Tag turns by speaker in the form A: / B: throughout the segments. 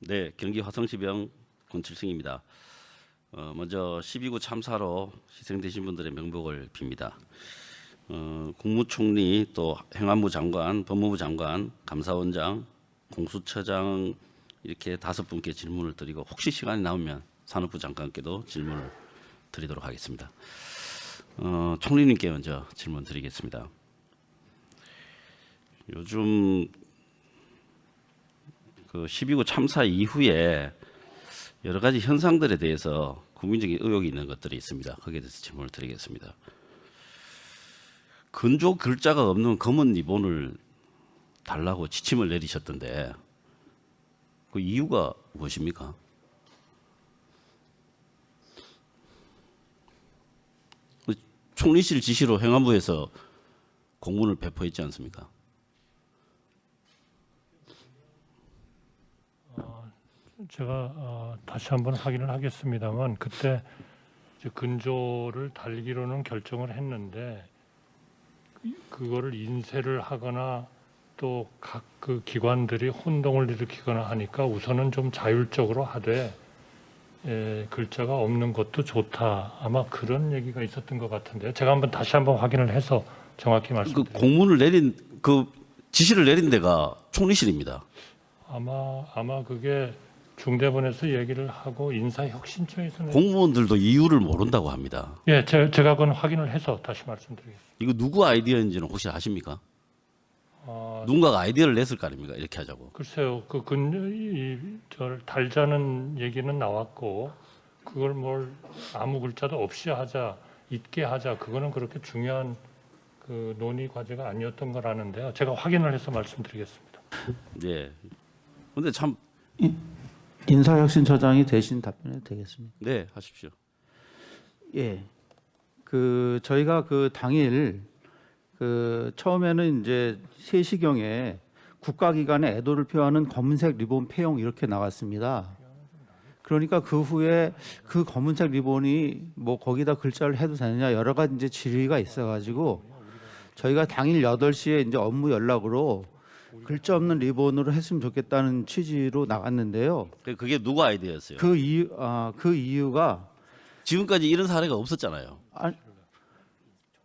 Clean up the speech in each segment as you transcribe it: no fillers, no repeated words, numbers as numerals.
A: 네, 경기 화성시병 권칠승입니다. 먼저 12구 참사로 희생되신 분들의 명복을 빕니다. 국무총리 또 행안부 장관, 법무부 장관, 감사원장, 공수처장 이렇게 5분께 질문을 드리고 혹시 시간이 남으면 산업부 장관께도 질문을 드리도록 하겠습니다. 총리님께 먼저 질문 드리겠습니다. 요즘 그 12구 참사 이후에 여러 가지 현상들에 대해서 국민적인 의혹이 있는 것들이 있습니다. 거기에 대해서 질문을 드리겠습니다. 근조 글자가 없는 검은 리본을 달라고 지침을 내리셨던데 그 이유가 무엇입니까? 총리실 지시로 행안부에서 공문을 배포했지 않습니까?
B: 제가 다시 한번 확인을 하겠습니다만 그때 이제 근조를 달기로는 결정을 했는데 그거를 인쇄를 하거나 또 각 그 기관들이 혼동을 일으키거나 하니까 우선은 좀 자율적으로 하되 글자가 없는 것도 좋다. 아마 그런 얘기가 있었던 것 같은데요. 제가 한번 다시 한번 확인을 해서 정확히
A: 그
B: 말씀드릴게요.
A: 공문을 내린 그 지시를 내린 데가 총리실입니다.
B: 아마 그게 중대본에서 얘기를 하고 인사혁신처에서는
A: 공무원들도 이유를 모른다고 합니다.
B: 예, 제가 그건 확인을 해서 다시 말씀드리겠습니다.
A: 이거 누구 아이디어인지는 혹시 아십니까? 누군가가 아이디어를 냈을 거 아닙니까? 이렇게 하자고.
B: 글쎄요, 저 달자는 얘기는 나왔고 그걸 뭘 아무 글자도 없이 하자, 있게 하자, 그거는 그렇게 중요한 그 논의 과제가 아니었던 거라는데요. 제가 확인을 해서 말씀드리겠습니다.
A: 예. 근데 참
C: 인사혁신처장이 대신 답변해도 되겠습니다.
A: 네, 하십시오.
C: 예, 그 저희가 그 당일 그 처음에는 이제 3시경에 국가기관의 애도를 표하는 검은색 리본 폐용 이렇게 나왔습니다. 그러니까 그 후에 그 검은색 리본이 뭐 거기다 글자를 해도 되느냐 여러 가지 이제 질의가 있어가지고 저희가 당일 8시에 이제 업무 연락으로 글자 없는 리본으로 했으면 좋겠다는 취지로 나갔는데요.
A: 그게 누구 아이디어였어요?
C: 그 이유가
A: 지금까지 이런 사례가 없었잖아요.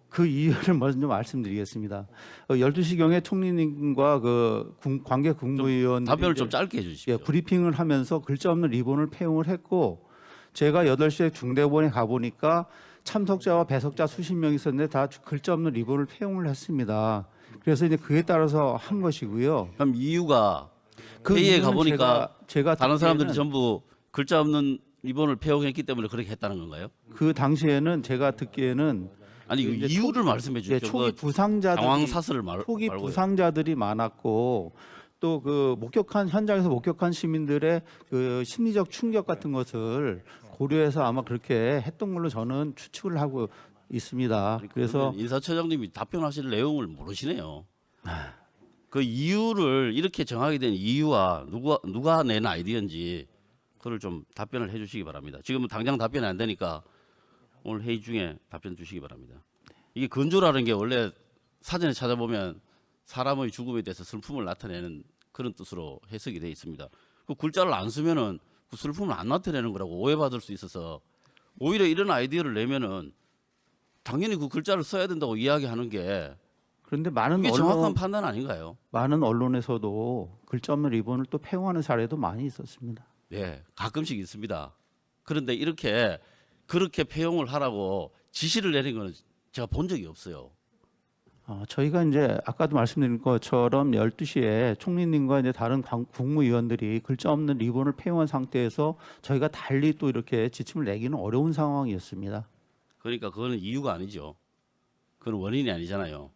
C: 그 이유를 먼저 말씀드리겠습니다. 12시경에 총리님과 그 관계 국무위원
A: 답변을 좀 짧게 해주십시오.
C: 예, 브리핑을 하면서 글자 없는 리본을 폐용을 했고 제가 8시에 중대본에 가보니까 참석자와 배석자 수십 명 있었는데 다 글자 없는 리본을 폐용을 했습니다. 그래서 이제 그에 따라서 한 것이고요.
A: 그럼 이유가
C: 그
A: 회의에
C: 이유는
A: 가보니까
C: 제가
A: 다른 사람들이
C: 듣기에는
A: 전부 글자 없는 리본을 폐용했기 때문에 그렇게 했다는 건가요?
C: 그 당시에는 제가 듣기에는
A: 아니 그
C: 이제
A: 이유를 말씀해
C: 예,
A: 주십시오.
C: 초기
A: 그
C: 부상자들이
A: 상황 사슬을
C: 초기
A: 말고요.
C: 부상자들이 많았고 또 그 현장에서 목격한 시민들의 그 심리적 충격 같은 것을 고려해서 아마 그렇게 했던 걸로 저는 추측을 하고 있습니다. 그래서
A: 인사처장님이 답변하실 내용을 모르시네요. 그 이유를 이렇게 정하게 된 이유와 누가 낸 아이디어인지 그걸 좀 답변을 해주시기 바랍니다. 지금은 당장 답변이 안 되니까 오늘 회의 중에 답변 주시기 바랍니다. 이게 근조라는 게 원래 사전에 찾아보면 사람의 죽음에 대해서 슬픔을 나타내는 그런 뜻으로 해석이 되어 있습니다. 그 글자를 안 쓰면은 그 슬픔을 안 나타내는 거라고 오해받을 수 있어서 오히려 이런 아이디어를 내면은 당연히 그 글자를 써야 된다고 이야기하는 게
C: 그런데 많은
A: 이게 정확한 판단 아닌가요?
C: 많은 언론에서도 글자 없는 리본을 또 폐용하는 사례도 많이 있었습니다.
A: 네, 가끔씩 있습니다. 그런데 그렇게 폐용을 하라고 지시를 내린 거는 제가 본 적이 없어요.
C: 저희가 이제 아까도 말씀드린 것처럼 12시에 총리님과 이제 다른 국무위원들이 글자 없는 리본을 폐용한 상태에서 저희가 달리 또 이렇게 지침을 내기는 어려운 상황이었습니다.
A: 그러니까 그거는 이유가 아니죠. 그건 원인이 아니잖아요.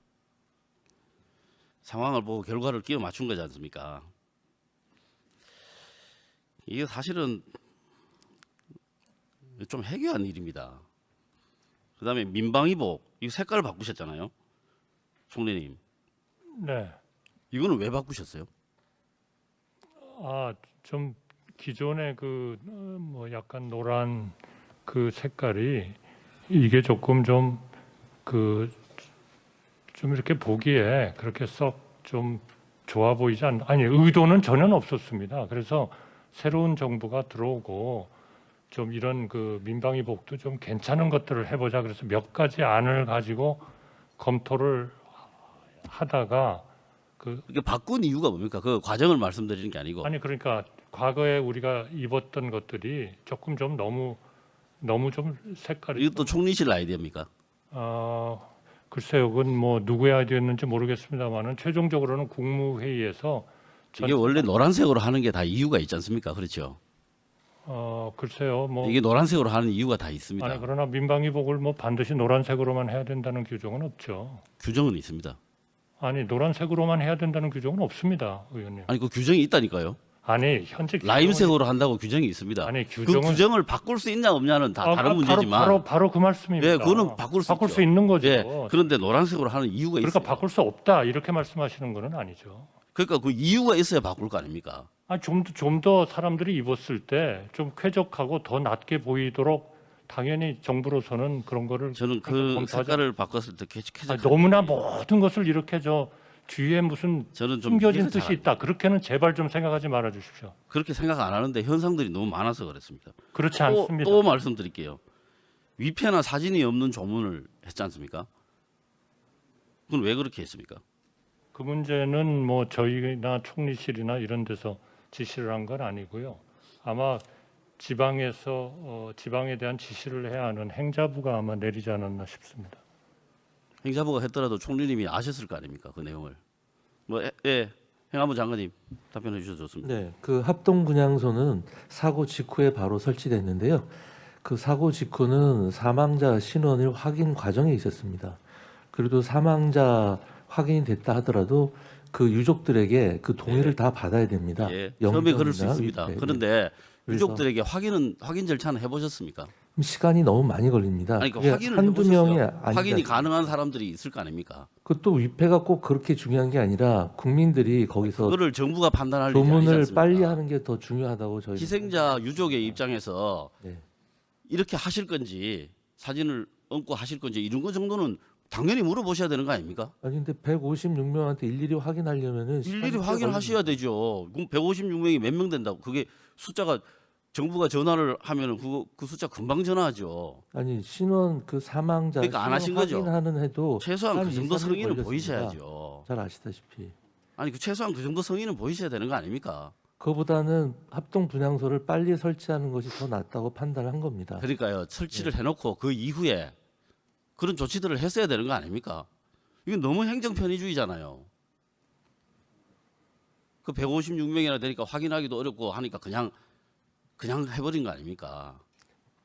A: 상황을 보고 결과를 끼워 맞춘 거지 않습니까? 이게 사실은 좀 해괴한 일입니다. 그다음에 민방위복 이 색깔을 바꾸셨잖아요, 총리님.
B: 네,
A: 이거는 왜 바꾸셨어요?
B: 좀 기존의 그 뭐 약간 노란 그 색깔이 이게 조금 좀 이렇게 보기에 그렇게 썩 좀 좋아 보이지 아니 의도는 전혀 없었습니다. 그래서 새로운 정부가 들어오고 좀 이런 그 민방위복도 좀 괜찮은 것들을 해보자. 그래서 몇 가지 안을 가지고 검토를 하다가
A: 이게 바꾼 이유가 뭡니까? 그 과정을 말씀드리는 게 아니고.
B: 아니 그러니까 과거에 우리가 입었던 것들이 조금 좀 너무 좀 색깔이
A: 이것도 총리실 아이디어입니까?
B: 글쎄요, 그건 뭐 누구의 아이디어였는지 모르겠습니다만은 최종적으로는 국무회의에서
A: 이게 원래 노란색으로 하는 게 다 이유가 있지 않습니까? 그렇죠.
B: 글쎄요, 뭐
A: 이게 노란색으로 하는 이유가 다 있습니다.
B: 아니 그러나 민방위복을 뭐 반드시 노란색으로만 해야 된다는 규정은 없죠.
A: 규정은 있습니다.
B: 아니 노란색으로만 해야 된다는 규정은 없습니다, 의원님.
A: 아니 그 규정이 있다니까요.
B: 아니 현재
A: 라임색으로 한다고 규정이 있습니다.
B: 아니
A: 그
B: 규정은
A: 규정을 바꿀 수 있냐 없냐는 다 다른 문제지만.
B: 바로 그 말씀입니다.
A: 예, 그거는 바꿀 수 있죠.
B: 있는 거죠.
A: 예, 그런데 노란색으로 하는 이유가
B: 그러니까
A: 있어요.
B: 바꿀 수 없다 이렇게 말씀하시는 거는 아니죠.
A: 그러니까 그 이유가 있어야 바꿀 거 아닙니까?
B: 좀 더 사람들이 입었을 때 좀 쾌적하고 더 낫게 보이도록 당연히 정부로서는 그런 거를
A: 저는 그
B: 검토하자.
A: 색깔을 바꿨을 때 쾌적한.
B: 너무나 모든 것을 이렇게 뒤에 무슨
A: 저는 좀
B: 숨겨진
A: 이해가 잘
B: 뜻이 있다. 그렇게는 제발 좀 생각하지 말아 주십시오.
A: 그렇게 생각 안 하는데 현상들이 너무 많아서 그렇습니다.
B: 그렇지 않습니다.
A: 또 말씀드릴게요. 위패나 사진이 없는 조문을 했지 않습니까? 그건 왜 그렇게 했습니까?
B: 그 문제는 뭐 저희나 총리실이나 이런 데서 지시를 한 건 아니고요. 아마 지방에서 지방에 대한 지시를 해야 하는 행자부가 아마 내리지 않았나 싶습니다.
A: 행자부가 했더라도 총리님이 아셨을 거 아닙니까? 그 내용을. 행안부 장관님 답변해 주셔도 좋습니다.
D: 네, 그 합동 분향소는 사고 직후에 바로 설치됐는데요. 그 사고 직후는 사망자 신원을 확인 과정에 있었습니다. 그래도 사망자 확인이 됐다 하더라도 그 유족들에게 그 동의를 다 받아야 됩니다.
A: 예, 처음에 그럴 수
D: 영정이나
A: 있습니다.
D: 위패.
A: 그런데
D: 그래서
A: 유족들에게 확인 절차는 해보셨습니까?
D: 시간이 너무 많이 걸립니다.
A: 아니,
D: 그게
A: 확인을
D: 한두 명이
A: 해보셨어요.
D: 아니다.
A: 확인이 가능한 사람들이 있을 거 아닙니까?
D: 그것도 위패가 꼭 그렇게 중요한 게 아니라 국민들이 거기서
A: 그거를 정부가 판단할 일이 아니지
D: 조문을
A: 않습니까?
D: 빨리 하는 게 더 중요하다고 저희
A: 희생자 유족의 입장에서
D: 네.
A: 이렇게 하실 건지 사진을 얹고 하실 건지 이런 거 정도는 당연히 물어보셔야 되는 거 아닙니까?
D: 아니 근데 156명한테 일일이 확인하려면은
A: 일일이
D: 시간이 꽤
A: 확인하셔야 되죠. 그럼 156명이 몇 명 된다고? 그게 숫자가 정부가 전화를 하면은 그 숫자 금방 전화하죠.
D: 아니 신원 그 사망자
A: 그러니까 안 하신 거죠.
D: 확인하는 해도
A: 최소한
D: 한
A: 그 정도
D: 2-3일
A: 성의는
D: 걸렸습니다.
A: 보이셔야죠.
D: 잘 아시다시피
A: 아니 그 최소한 그 정도 성의는 보이셔야 되는 거 아닙니까?
D: 그거보다는 합동 분향소를 빨리 설치하는 것이 더 낫다고 판단한 겁니다.
A: 그러니까요. 설치를 해놓고 그 이후에 그런 조치들을 했어야 되는 거 아닙니까? 이건 너무 행정 편의주의잖아요. 그 156명이나 되니까 확인하기도 어렵고 하니까 그냥 해버린 거 아닙니까?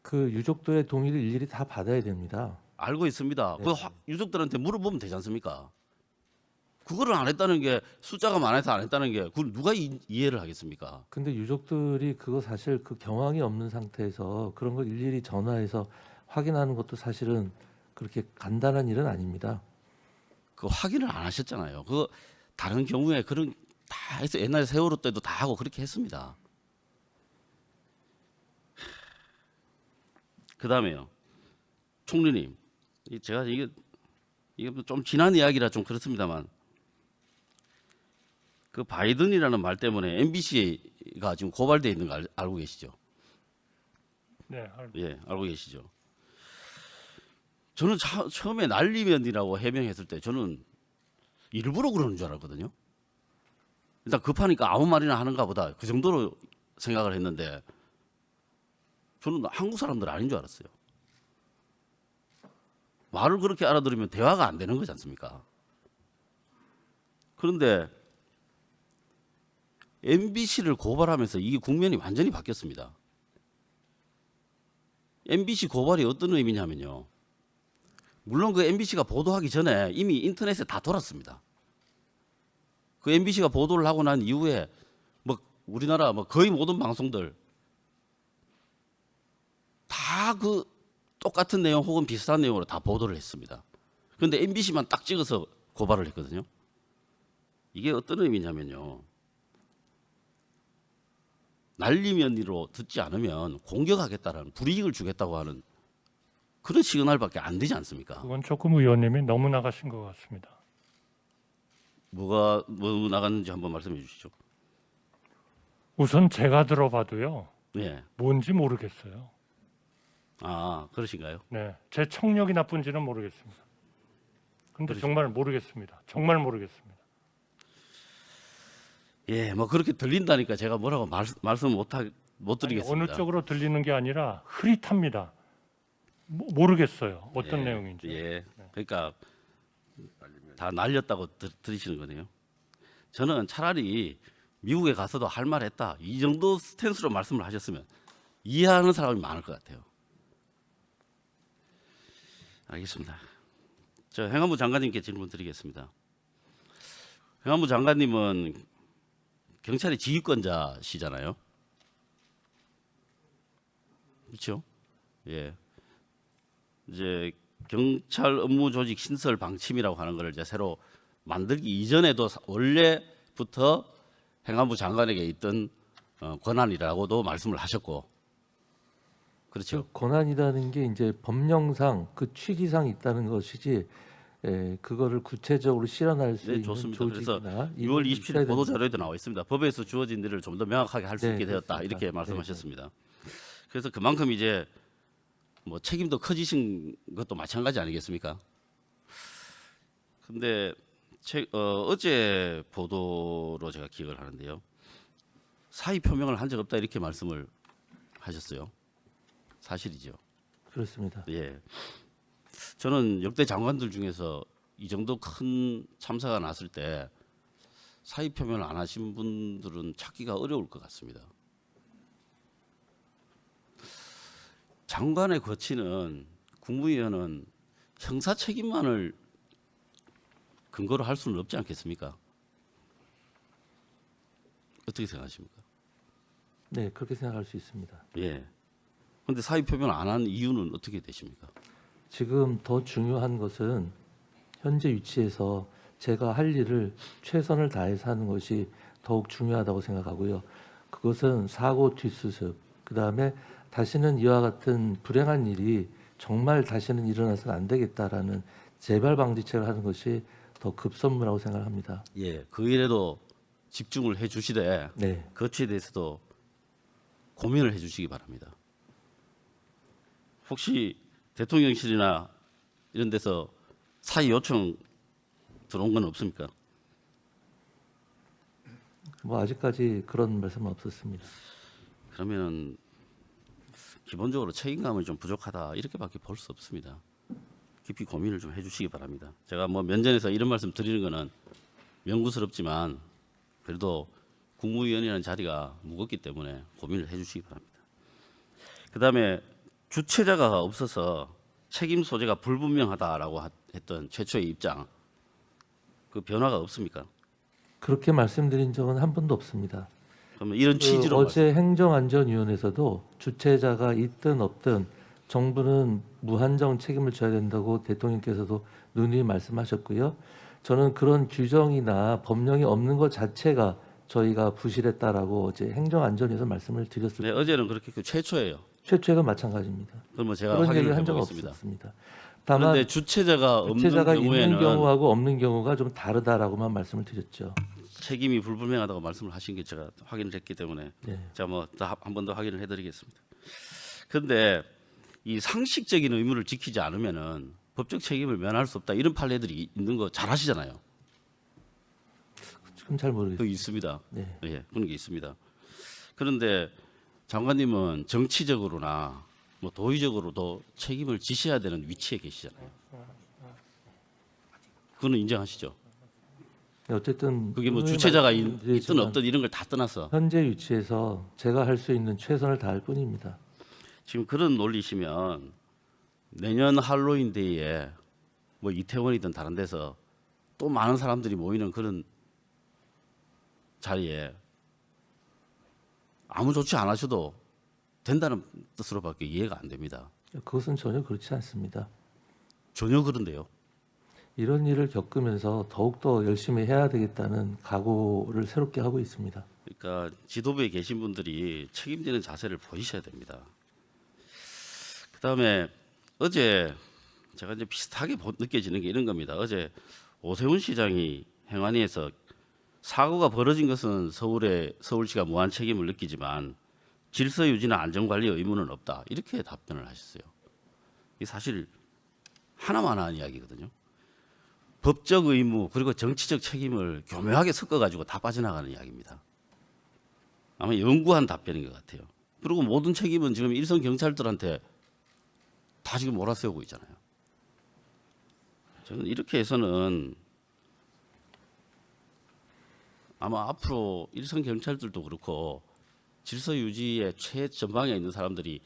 D: 그 유족들의 동의를 일일이 다 받아야 됩니다.
A: 알고 있습니다.
D: 네.
A: 그 유족들한테 물어보면 되지 않습니까? 그거를 안 했다는 게 숫자가 많아서 안 했다는 게 그걸 누가 이해를 하겠습니까?
D: 근데 유족들이 그거 사실 그 경황이 없는 상태에서 그런 걸 일일이 전화해서 확인하는 것도 사실은 그렇게 간단한 일은 아닙니다.
A: 그 확인을 안 하셨잖아요. 그 다른 경우에 그런 다 해서 옛날 세월호 때도 다 하고 그렇게 했습니다. 그다음에요. 총리님, 제가 이게 좀 지난 이야기라 좀 그렇습니다만 그 바이든이라는 말 때문에 MBC가 지금 고발돼 있는 거 알고 계시죠?
B: 네,
A: 예, 알고 계시죠? 저는 처음에 날리면이라고 해명했을 때 저는 일부러 그러는 줄 알았거든요. 일단 급하니까 아무 말이나 하는가 보다 그 정도로 생각을 했는데 저는 한국 사람들 아닌 줄 알았어요. 말을 그렇게 알아들으면 대화가 안 되는 거지 않습니까? 그런데 MBC를 고발하면서 이게 국면이 완전히 바뀌었습니다. MBC 고발이 어떤 의미냐면요. 물론 그 MBC가 보도하기 전에 이미 인터넷에 다 돌았습니다. 그 MBC가 보도를 하고 난 이후에 뭐 우리나라 뭐 거의 모든 방송들 다 그 똑같은 내용 혹은 비슷한 내용으로 다 보도를 했습니다. 그런데 MBC만 딱 찍어서 고발을 했거든요. 이게 어떤 의미냐면요. 날리면으로 듣지 않으면 공격하겠다라는 불이익을 주겠다고 하는 그런 시그널밖에 안 되지 않습니까?
B: 그건 조금 의원님이 너무 나가신 것 같습니다.
A: 뭐 나갔는지 한번 말씀해 주시죠.
B: 우선 제가 들어봐도요.
A: 예.
B: 뭔지 모르겠어요.
A: 아, 그러신가요?
B: 네, 제 청력이 나쁜지는 모르겠습니다. 근데
A: 그러시죠.
B: 정말 모르겠습니다. 정말 모르겠습니다.
A: 예, 뭐 그렇게 들린다니까 제가 뭐라고 말씀 못
B: 아니,
A: 드리겠습니다.
B: 어느 쪽으로 들리는 게 아니라 흐릿합니다. 모르겠어요. 어떤
A: 예,
B: 내용인지.
A: 예. 그러니까 다 날렸다고 들으시는 거네요. 저는 차라리 미국에 가서도 할 말 했다. 이 정도 스탠스로 말씀을 하셨으면 이해하는 사람이 많을 것 같아요. 알겠습니다. 저 행안부 장관님께 질문 드리겠습니다. 행안부 장관님은 경찰의 지휘권자시잖아요. 그렇죠? 예. 이제 경찰 업무 조직 신설 방침이라고 하는 것을 이제 새로 만들기 이전에도 원래부터 행안부 장관에게 있던 권한이라고도 말씀을 하셨고, 그렇죠?
D: 그 권한이라는 게 이제 법령상 그 취지상 있다는 것이지, 그거를 구체적으로 실현할 수
A: 네,
D: 있는
A: 좋습니다. 그래서
D: 조직이나
A: 6월
D: 있어야
A: 27일
D: 된다.
A: 보도 자료에도 나와 있습니다. 법에서 주어진 일을 좀 더 명확하게 할 수
D: 네,
A: 있게 되었다.
D: 그렇습니다.
A: 이렇게
D: 네,
A: 말씀하셨습니다. 그래서 그만큼 이제 뭐 책임도 커지신 것도 마찬가지 아니겠습니까? 근데 어제 보도로 제가 기억을 하는데요. 사의 표명을 한 적 없다 이렇게 말씀을 하셨어요. 사실이죠.
D: 그렇습니다.
A: 예. 저는 역대 장관들 중에서 이 정도 큰 참사가 났을 때 사의 표명을 안 하신 분들은 찾기가 어려울 것 같습니다. 장관의 거치는 국무위원은 형사 책임만을 근거로 할 수는 없지 않겠습니까? 어떻게 생각하십니까?
D: 네, 그렇게 생각할 수 있습니다.
A: 예. 그런데 사의 표명을 안 한 이유는 어떻게 되십니까?
D: 지금 더 중요한 것은 현재 위치에서 제가 할 일을 최선을 다해서 하는 것이 더욱 중요하다고 생각하고요. 그것은 사고 뒷수습, 그다음에 다시는 이와 같은 불행한 일이 정말 다시는 일어나서는 안 되겠다라는 재발 방지책을 하는 것이 더 급선무라고 생각합니다.
A: 예. 그 일에도 집중을 해 주시되
D: 네,
A: 거치에 대해서도 고민을 해 주시기 바랍니다. 혹시 대통령실이나 이런 데서 사의 요청 들어온 건 없습니까?
D: 뭐 아직까지 그런 말씀은 없었습니다.
A: 그러면 기본적으로 책임감이 좀 부족하다 이렇게밖에 볼 수 없습니다. 깊이 고민을 좀 해주시기 바랍니다. 제가 뭐 면전에서 이런 말씀 드리는 거는 명구스럽지만 그래도 국무위원이라는 자리가 무겁기 때문에 고민을 해주시기 바랍니다. 그다음에 주체자가 없어서 책임 소재가 불분명하다라고 했던 최초의 입장, 그 변화가 없습니까?
D: 그렇게 말씀드린 적은 한 번도 없습니다.
A: 그러면 이런
D: 그
A: 취지로
D: 어제 행정안전위원회에서도 주체자가 있든 없든 정부는 무한정 책임을 져야 된다고 대통령께서도 누누이 말씀하셨고요. 저는 그런 규정이나 법령이 없는 것 자체가 저희가 부실했다라고 어제 행정안전위에서 말씀을 드렸을
A: 네,
D: 때
A: 어제는 그렇게 최초예요.
D: 최초가 마찬가지입니다.
A: 그러면 제가
D: 그런 얘기
A: 확인을
D: 한 적
A: 해보겠습니다.
D: 없었습니다. 다만
A: 그런데 주체자가 없는
D: 주체자가
A: 경우에는
D: 있는 경우하고 없는 경우가 좀 다르다라고만 말씀을 드렸죠.
A: 책임이 불분명하다고 말씀을 하신 게 제가 확인을 했기 때문에
D: 네.
A: 제가 뭐 한 번 더 확인을 해드리겠습니다. 그런데 이 상식적인 의무를 지키지 않으면은 법적 책임을 면할 수 없다 이런 판례들이 있는 거 잘 아시잖아요.
D: 지금 잘 모르겠어요.
A: 그 있습니다.
D: 네.
A: 예, 그런 게 있습니다. 그런데 장관님은 정치적으로나 뭐 도의적으로도 책임을 지셔야 되는 위치에 계시잖아요. 그거는 인정하시죠?
D: 어쨌든
A: 그게 뭐
D: 누누이
A: 주체자가
D: 말씀드리지만
A: 있든 없든 이런 걸 다 떠나서
D: 현재 위치에서 제가 할 수 있는 최선을 다할 뿐입니다.
A: 지금 그런 논리시면 내년 할로윈 데이에 뭐 이태원이든 다른 데서 또 많은 사람들이 모이는 그런 자리에 아무 조치 안 하셔도 된다는 뜻으로밖에 이해가 안 됩니다.
D: 그것은 전혀 그렇지 않습니다.
A: 전혀 그런데요.
D: 이런 일을 겪으면서 더욱더 열심히 해야 되겠다는 각오를 새롭게 하고 있습니다.
A: 그러니까 지도부에 계신 분들이 책임지는 자세를 보이셔야 됩니다. 그다음에 어제 제가 이제 비슷하게 느껴지는 게 이런 겁니다. 어제 오세훈 시장이 행안위에서 사고가 벌어진 것은 서울시가 무한 책임을 느끼지만 질서 유지나 안전 관리 의무는 없다. 이렇게 답변을 하셨어요. 이 사실 하나만 한 이야기거든요. 법적 의무 그리고 정치적 책임을 교묘하게 섞어가지고 다 빠져나가는 이야기입니다. 아마 연구한 답변인 것 같아요. 그리고 모든 책임은 지금 일선 경찰들한테 다 지금 몰아세우고 있잖아요. 저는 이렇게 해서는 아마 앞으로 일선 경찰들도 그렇고 질서 유지의 최전방에 있는 사람들이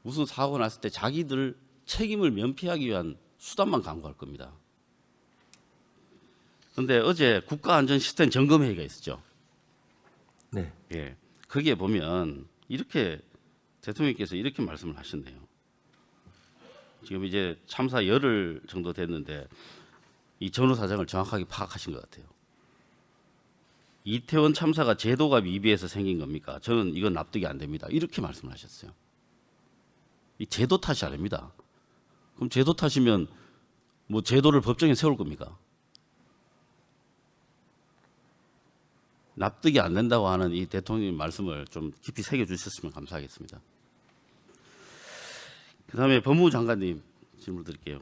A: 무슨 사고 났을 때 자기들 책임을 면피하기 위한 수단만 강구할 겁니다. 그런데 어제 국가안전시스템 점검회의가 있었죠.
D: 네.
A: 예, 거기에 보면 이렇게 대통령께서 이렇게 말씀을 하셨네요. 지금 이제 참사 열흘 정도 됐는데 이 전후 사정을 정확하게 파악하신 것 같아요. 이태원 참사가 제도가 미비해서 생긴 겁니까? 저는 이건 납득이 안 됩니다. 이렇게 말씀을 하셨어요. 이 제도 탓이 아닙니다. 그럼 제도 탓이면 뭐 제도를 법정에 세울 겁니까? 납득이 안 된다고 하는 이 대통령 말씀을 좀 깊이 새겨 주셨으면 감사하겠습니다. 그다음에 법무부 장관님 질문 드릴게요.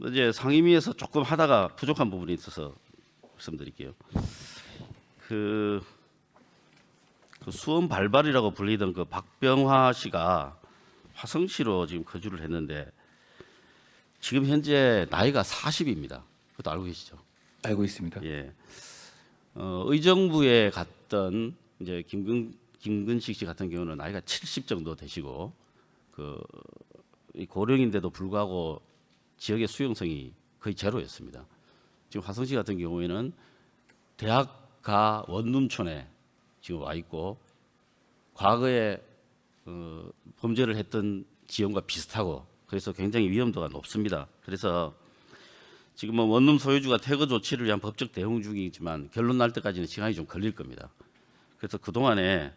A: 어제 상임위에서 조금 하다가 부족한 부분이 있어서 말씀드릴게요. 그 수원 발발이라고 불리던 그 박병화 씨가 화성시로 지금 거주를 했는데 지금 현재 나이가 40입니다. 그것도 알고 계시죠?
E: 알고 있습니다.
A: 예. 의정부에 갔던 이제 김근식 씨 같은 경우는 나이가 70 정도 되시고 이 고령인데도 불구하고 지역의 수용성이 거의 제로였습니다. 지금 화성시 같은 경우에는 대학가 원룸촌에 지금 와 있고 과거에 범죄를 했던 지역과 비슷하고 그래서 굉장히 위험도가 높습니다. 그래서 지금 뭐 원룸 소유주가 퇴거 조치를 위한 법적 대응 중이지만 결론 날 때까지는 시간이 좀 걸릴 겁니다. 그래서 그동안에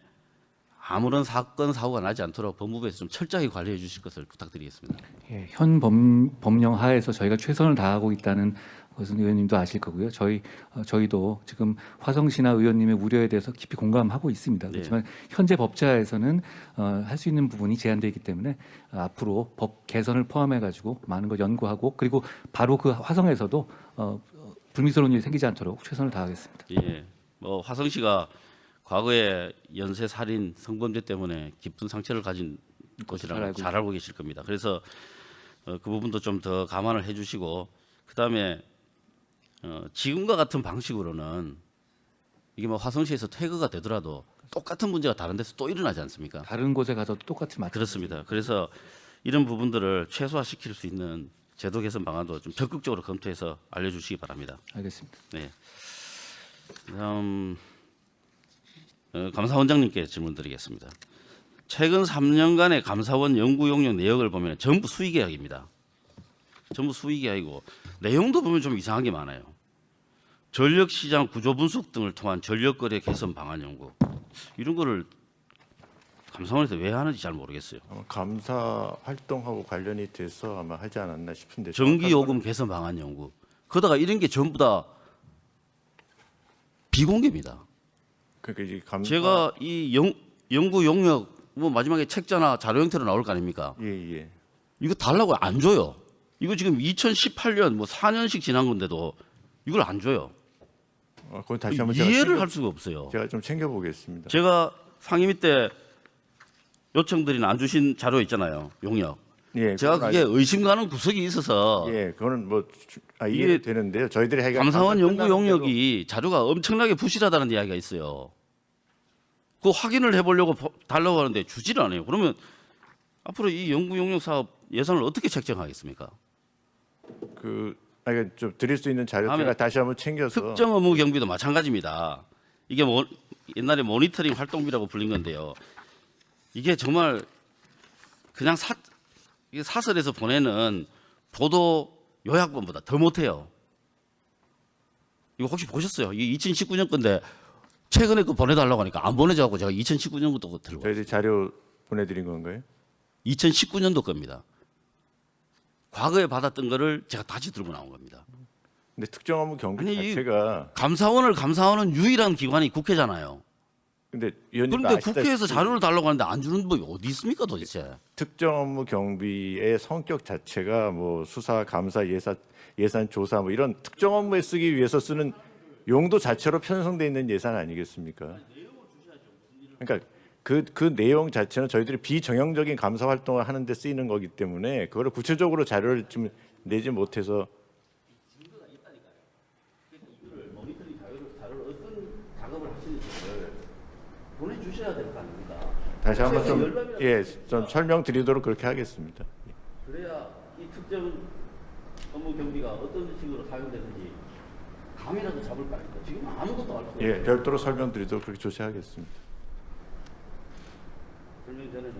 A: 아무런 사건 사고가 나지 않도록 법무부에서 좀 철저하게 관리해 주실 것을 부탁드리겠습니다.
E: 예, 현 법령 하에서 저희가 최선을 다하고 있다는 것은 의원님도 아실 거고요. 저희도 지금 화성시나 의원님의 우려에 대해서 깊이 공감하고 있습니다. 그렇지만 현재 법제하에서는 할 수 있는 부분이 제한되어 있기 때문에 앞으로 법 개선을 포함해 가지고 많은 걸 연구하고 그리고 바로 그 화성에서도 불미스러운 일이 생기지 않도록 최선을 다하겠습니다.
A: 예, 뭐 화성시가 과거에 연쇄 살인 성범죄 때문에 깊은 상처를 가진 곳이라는 잘 알고 계실 겁니다. 그래서 그 부분도 좀 더 감안을 해주시고 그 다음에 지금과 같은 방식으로는 이게 뭐 화성시에서 퇴거가 되더라도 똑같은 문제가 다른 데서 또 일어나지 않습니까?
E: 다른 곳에 가서도 똑같이 맞.
A: 그렇습니다. 그래서 이런 부분들을 최소화시킬 수 있는 제도 개선 방안도 좀 적극적으로 검토해서 알려주시기 바랍니다.
E: 알겠습니다.
A: 네. 다음 감사원장님께 질문드리겠습니다. 최근 3년간의 감사원 연구 용역 내역을 보면 전부 수의 계약입니다. 전부 수의 계약이고 내용도 보면 좀 이상한 게 많아요. 전력시장 구조 분석 등을 통한 전력거래 개선 방안 연구 이런 거를 감사원에서 왜 하는지 잘 모르겠어요.
F: 감사 활동하고 관련이 돼서 아마 하지 않았나 싶은데
A: 전기요금 개선 방안 연구 그러다가 이런 게 전부 다 비공개입니다.
F: 그러니까 이제 감사
A: 제가 이 연구 용역 뭐 마지막에 책자나 자료 형태로 나올 거 아닙니까?
F: 예.
A: 이거 달라고 안 줘요. 이거 지금 2018년 뭐 4년씩 지난 건데도 이걸 안 줘요.
F: 그건 다시 한번
A: 이해를 할 수가 없어요.
F: 제가 좀 챙겨보겠습니다.
A: 제가 상임위 때 요청드린 안 주신 자료 있잖아요. 용역.
F: 예,
A: 제가 그게 의심 가는 구석이 있어서
F: 그거는 뭐
A: 이게
F: 이해되는데요. 저희들이
A: 감사원 연구 용역이 자료가 엄청나게 부실하다는 이야기가 있어요. 그 확인을 해보려고 달라고 하는데 주지를 않아요. 그러면 앞으로 이 연구 용역 사업 예산을 어떻게 책정하겠습니까?
F: 좀 드릴 수 있는 자료
A: 다음에
F: 제가 다시 한번 챙겨서
A: 특정 업무 경비도 마찬가지입니다. 이게 옛날에 모니터링 활동비라고 불린 건데요. 이게 정말 그냥 이게 사설에서 보내는 보도 요약본보다 더 못해요. 이거 혹시 보셨어요? 이게 2019년 건데 최근에 그 보내달라고 하니까 안 보내줘갖고 제가 2019년 것도 들고
F: 저희들이 자료 보내드린 건가요?
A: 2019년도 겁니다. 과거에 받았던 거를 제가 다시 들고 나온 겁니다.
F: 근데 특정 업무 경비
A: 아니,
F: 자체가
A: 감사원을 감사하는 유일한 기관이 국회잖아요.
F: 근데 위원님도
A: 그런데
F: 아시다시피
A: 국회에서 자료를 달라고 하는데 안 주는 법이 어디 있습니까 도대체?
F: 특정 업무 경비의 성격 자체가 뭐 수사, 감사, 예산 조사 뭐 이런 특정 업무에 쓰기 위해서 쓰는 용도 자체로 편성돼 있는 예산 아니겠습니까? 그러니까 그 내용 자체는 저희들이 비정형적인 감사 활동을 하는 데 쓰이는 거기 때문에 그거를 구체적으로 자료를 좀 내지 못해서
A: 모니터링 자료를 어떤 작업을 하시는지를 보내주셔야 될 거 아닙니까?
F: 다시 한번 좀 설명드리도록 그렇게 하겠습니다.
A: 그래야 이 특정 업무 경비가 어떤 식으로 사용되는지 감이라도 잡을 거 아닙니까? 지금 아무것도 알 수 없어요.
F: 별도로 설명드리도록 그렇게 조치하겠습니다.
A: 설명 전에는